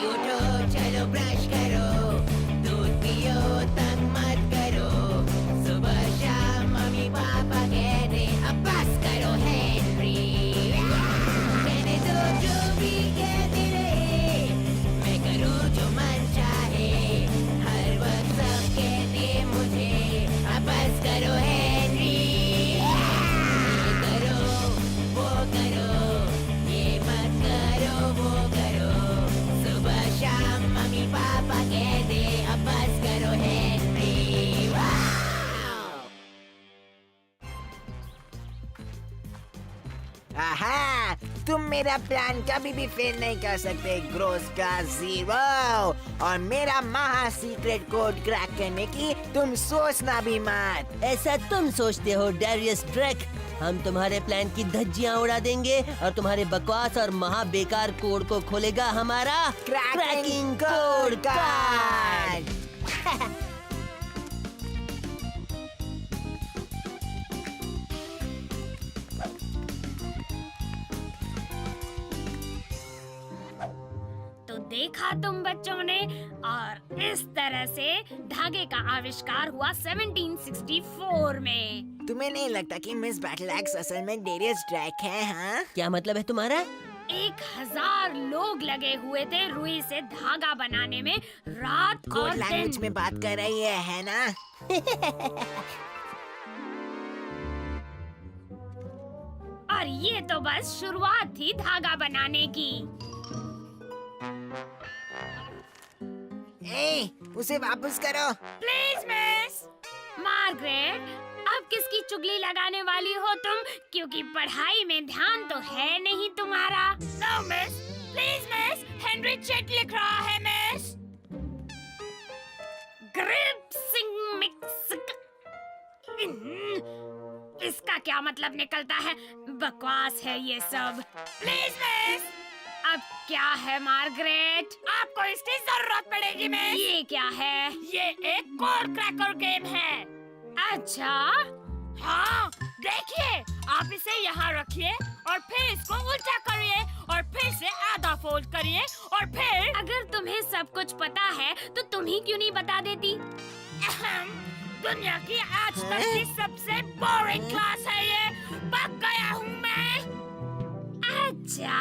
उठो चलो ब्रश करो, दूध पियो तंग मत करो, सुबह शाम मम्मी पापा कहते अब बस करो हेनरी। कहने दो जो भी कहते रहे, मैं करूँ जो मन चाहे, हर वक्त सब कहते मुझे अब बस करो हेनरी। ये करो वो करो, ये मत करो वो करो, सुबह शाम मम्मी पापा कहते अब बस करो हेनरी। वाव! आहा, तुम मेरा प्लान कभी भी फेल नहीं कर सकते ग्रोस का जीरो, और मेरा महा सीक्रेट कोड क्रैक करने की तुम सोचना भी मत। ऐसा तुम सोचते हो डैरियस ड्रैक? हम तुम्हारे प्लान की धज्जियां उड़ा देंगे और तुम्हारे बकवास और महा बेकार कोड को खोलेगा हमारा क्रैकिंग कोड कार्ड। तो देखा तुम बच्चों ने, और इस तरह से धागे का आविष्कार हुआ 1764 में। तुम्हें नहीं लगता कि मिस बैटल एक्स असल में डेरियस ड्रैक है? हाँ, क्या मतलब है तुम्हारा? 1000 लोग लगे हुए थे रुई से धागा बनाने में, रात कोड और लैंग्वेज दिन। में बात कर रही है ना? और ये तो बस शुरुआत थी धागा बनाने की। ए, उसे वापस करो। Please miss. मार्गरेट, अब किसकी चुगली लगाने वाली हो तुम? क्योंकि पढ़ाई में ध्यान तो है नहीं तुम्हारा। No miss, please miss, Henry check लिख रहा है मिस। ग्रिप सिंग मिक्स। इसका क्या मतलब निकलता है? बकवास है ये सब। Please miss. अब क्या है मार्गरेट? आपको इसकी जरूरत पड़ेगी मिस। ये क्या है? ये एक कोड क्रैकर गेम है। अच्छा, हाँ, देखिए, आप इसे यहाँ रखिए और फिर इसको उल्टा करिए और फिर से आधा फोल्ड करिए और फिर। अगर तुम्हें सब कुछ पता है तो तुम ही क्यों नहीं बता देती? दुनिया की आज तक की सबसे बोरिंग क्लास है ये। पक गया हूँ मैं। अच्छा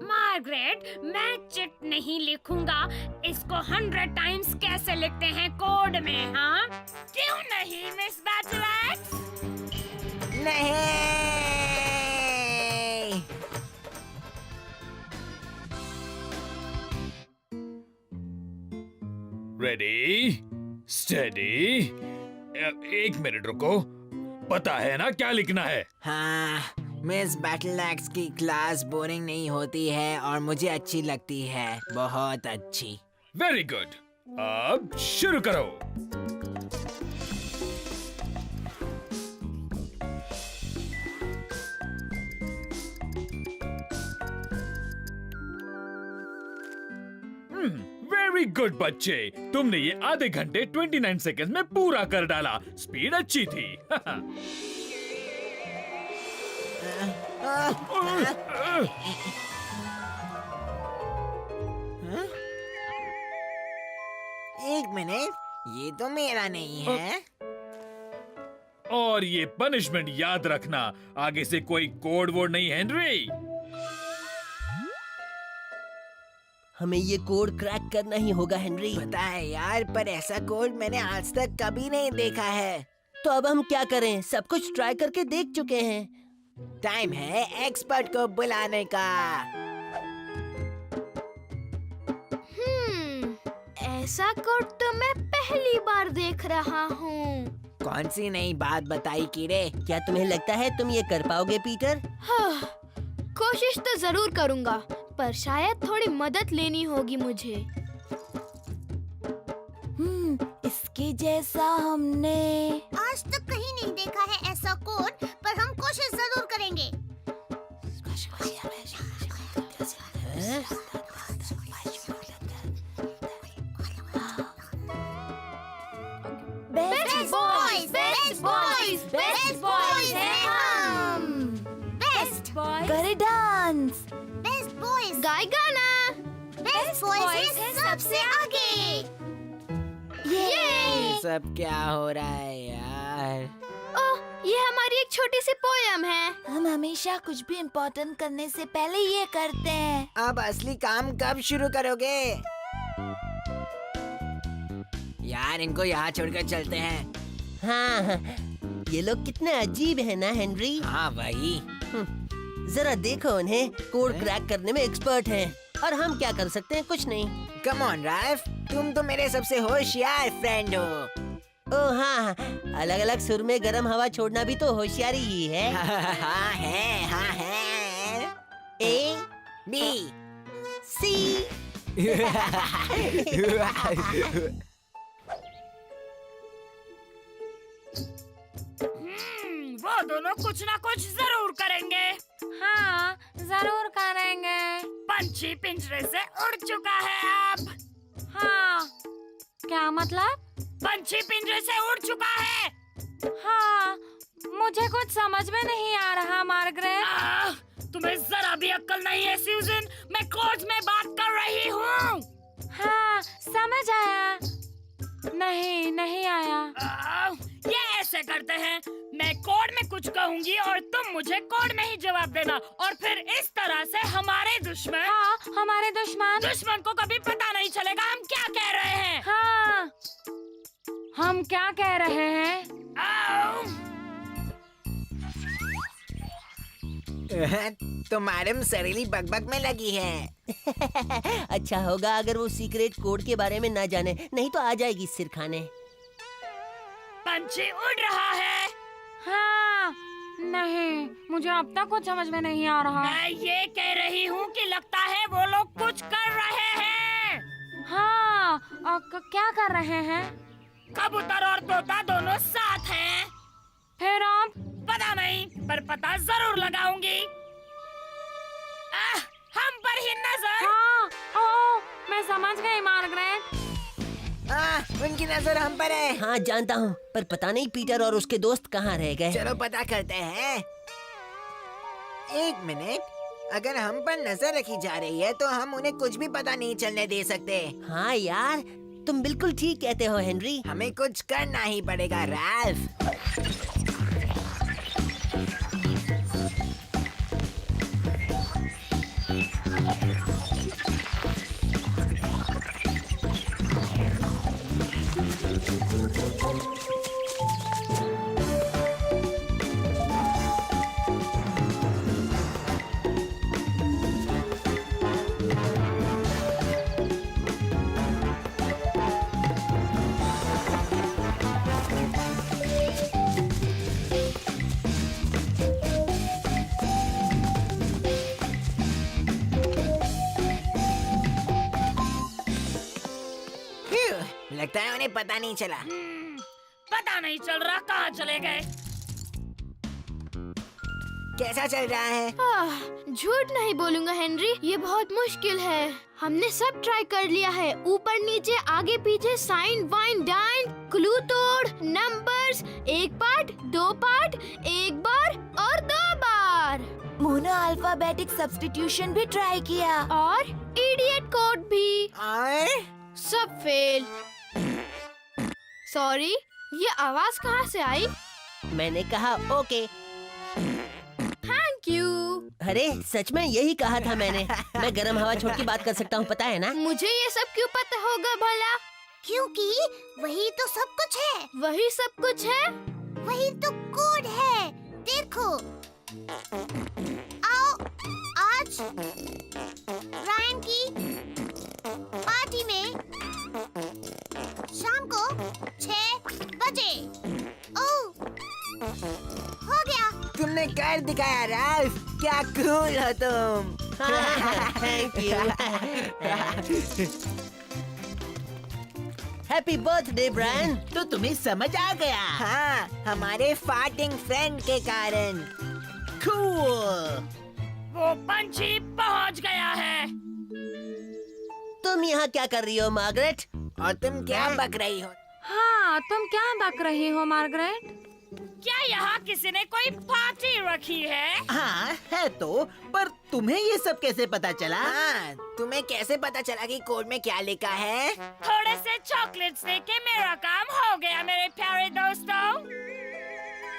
मार्गरेट, मैं चिट नहीं लिखूंगा। इसको 100 टाइम्स कैसे लिखते हैं कोड में? हाँ, क्यों नहीं मिस बैचलर? नहीं। Ready, steady. एक मिनट रुको, पता है ना क्या लिखना है? हाँ, मिस बैटल एक्स की क्लास बोरिंग नहीं होती है और मुझे अच्छी लगती है, बहुत अच्छी। वेरी गुड, अब शुरू करो। वेरी गुड बच्चे, तुमने ये आधे घंटे 29 सेकंड में पूरा कर डाला। स्पीड अच्छी थी। एक मिनट, ये तो मेरा नहीं है। और ये पनिशमेंट याद रखना, आगे से कोई कोड वर्ड नहीं हेनरी। हमें ये कोड क्रैक करना ही होगा हेनरी। पता है यार, पर ऐसा कोड मैंने आज तक कभी नहीं देखा है। तो अब हम क्या करें? सब कुछ ट्राई करके देख चुके हैं। टाइम है एक्सपर्ट को बुलाने का। ऐसा कोड तो मैं पहली बार देख रहा हूँ। कौन सी नई बात बताई कीड़े? क्या तुम्हें लगता है तुम ये कर पाओगे पीटर? हाँ, कोशिश तो जरूर करूँगा, पर शायद थोड़ी मदद लेनी होगी मुझे। इसके जैसा हमने आज तक कहीं नहीं देखा है ऐसा कोड, पर हम कोशिश जरूर करेंगे। बेस्ट बॉयज हैं हम। बेस्ट करे डांस, बेस्ट बॉयज, गाए गाना, बेस्ट बॉयज हैं सबसे आगे। ये सब क्या हो रहा है यार? ओह, ये हमारी एक छोटी सी पोयम है। हम हमेशा कुछ भी इम्पोर्टेंट करने से पहले ये करते हैं। अब असली काम कब शुरू करोगे? यार इनको यहाँ छोड़कर चलते हैं। हाँ, ये लोग कितने अजीब हैं ना हेनरी। हाँ वही। जरा देखो, उन्हें कोड क्रैक करने में एक्सपर्ट हैं और हम क्या कर सकते हैं? कुछ नहीं। कम ऑन राल्फ, तुम तो मेरे सबसे होशियार फ्रेंड हो। ओह हाँ, अलग अलग सुर में गर्म हवा छोड़ना भी तो होशियारी ही है। हाँ है। A B C. वो दोनों कुछ ना कुछ जरूर करेंगे। हाँ, जरूर करेंगे। पंछी पिंजरे से उड़ चुका है अब। हाँ, क्या मतलब? पंछी पिंजरे से उड़ चुका है। हाँ, मुझे कुछ समझ में नहीं आ रहा मार्गरेट। तुम्हें जरा भी अक्ल नहीं है सूजन, मैं कोच में बात कर रही हूँ। हाँ, समझ आया। नहीं आया। ये ऐसे करते हैं, मैं कोड में कुछ कहूँगी और तुम मुझे कोड में ही जवाब देना, और फिर इस तरह से हमारे दुश्मन को कभी पता नहीं चलेगा हम क्या कह रहे हैं। हाँ, हम क्या कह रहे हैं? तो मैडम सरीली बकबक में लगी है। अच्छा होगा अगर वो सीक्रेट कोड के बारे में ना जाने, नहीं तो आ जाएगी सिर खाने। पंछी उड़ रहा है। हाँ, नहीं, मुझे अब तक कुछ समझ में नहीं आ रहा। मैं ये कह रही हूँ कि लगता है वो लोग कुछ कर रहे हैं। हाँ, क्या कर रहे हैं? कबूतर और तोता दोनों साथ हैं। फिर आप? पता नहीं, पर पता जरूर लगाऊंगी। हम पर ही नजर। हाँ, ओह, मैं समझ गई मार्गरेट। उनकी नजर हम पर है। हाँ जानता हूँ, पर पता नहीं पीटर और उसके दोस्त कहाँ रह गए। चलो पता करते हैं। एक मिनट, अगर हम पर नजर रखी जा रही है तो हम उन्हें कुछ भी पता नहीं चलने दे सकते। हाँ यार, तुम बिल्कुल ठीक कहते हो हेनरी। हमें कुछ करना ही पड़ेगा राल्फ। लगता है उन्हें पता नहीं चला। पता नहीं चल रहा कहाँ चले गए। कैसा चल रहा है? झूठ नहीं बोलूंगा हेनरी, ये बहुत मुश्किल है। हमने सब ट्राई कर लिया है, ऊपर नीचे आगे पीछे, साइन वाइन डाइन, क्लू तोड़, नंबर्स, एक पार्ट, दो पार्ट, एक बार और दो बार। मोनो अल्फाबेटिक सब्स्टिट्यूशन भी ट्राई किया और इडियट कोड भी। और सब फेल। सॉरी, ये आवाज कहाँ से आई? मैंने कहा ओके। Thank you. अरे सच में यही कहा था मैंने। मैं गर्म हवा छोड़ के बात कर सकता हूँ, पता है ना? मुझे ये सब क्यों पता होगा भला? क्योंकि वही तो सब कुछ है। वही सब कुछ है? वही तो कोड है। देखो, आओ आज रायन की पार्टी में शाम को 6 बजे। ओह, हो गया। तुमने कर दिखाया राल्फ, क्या कूल हो तुम। Thank you. Happy birthday Brian. तो तुम्हें समझ आ गया? हाँ, हमारे फार्टिंग फ्रेंड के कारण। कूल। वो पंछी पहुंच गया है। तुम यहाँ क्या कर रही हो मार्गरेट? और तुम क्या बक रही हो? हाँ, तुम क्या बक रही हो मार्गरेट? क्या यहाँ किसी ने कोई पार्टी रखी है? हाँ है तो, पर तुम्हें ये सब कैसे पता चला? हाँ, तुम्हें कैसे पता चला कि कोड में क्या लिखा है? थोड़े से चॉकलेट्स देके मेरा काम हो गया मेरे प्यारे दोस्तों।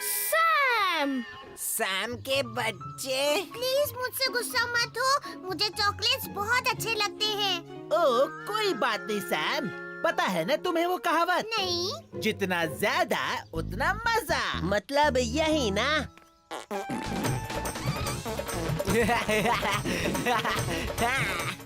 सैम, सैम के बच्चे। प्लीज मुझसे गुस्सा मत हो, मुझे चॉकलेट्स बहुत अच्छे लगते हैं। ओ कोई बात नहीं सैम, पता है ना तुम्हें वो कहावत, नहीं। जितना ज्यादा उतना मजा। मतलब यही ना। हाँ,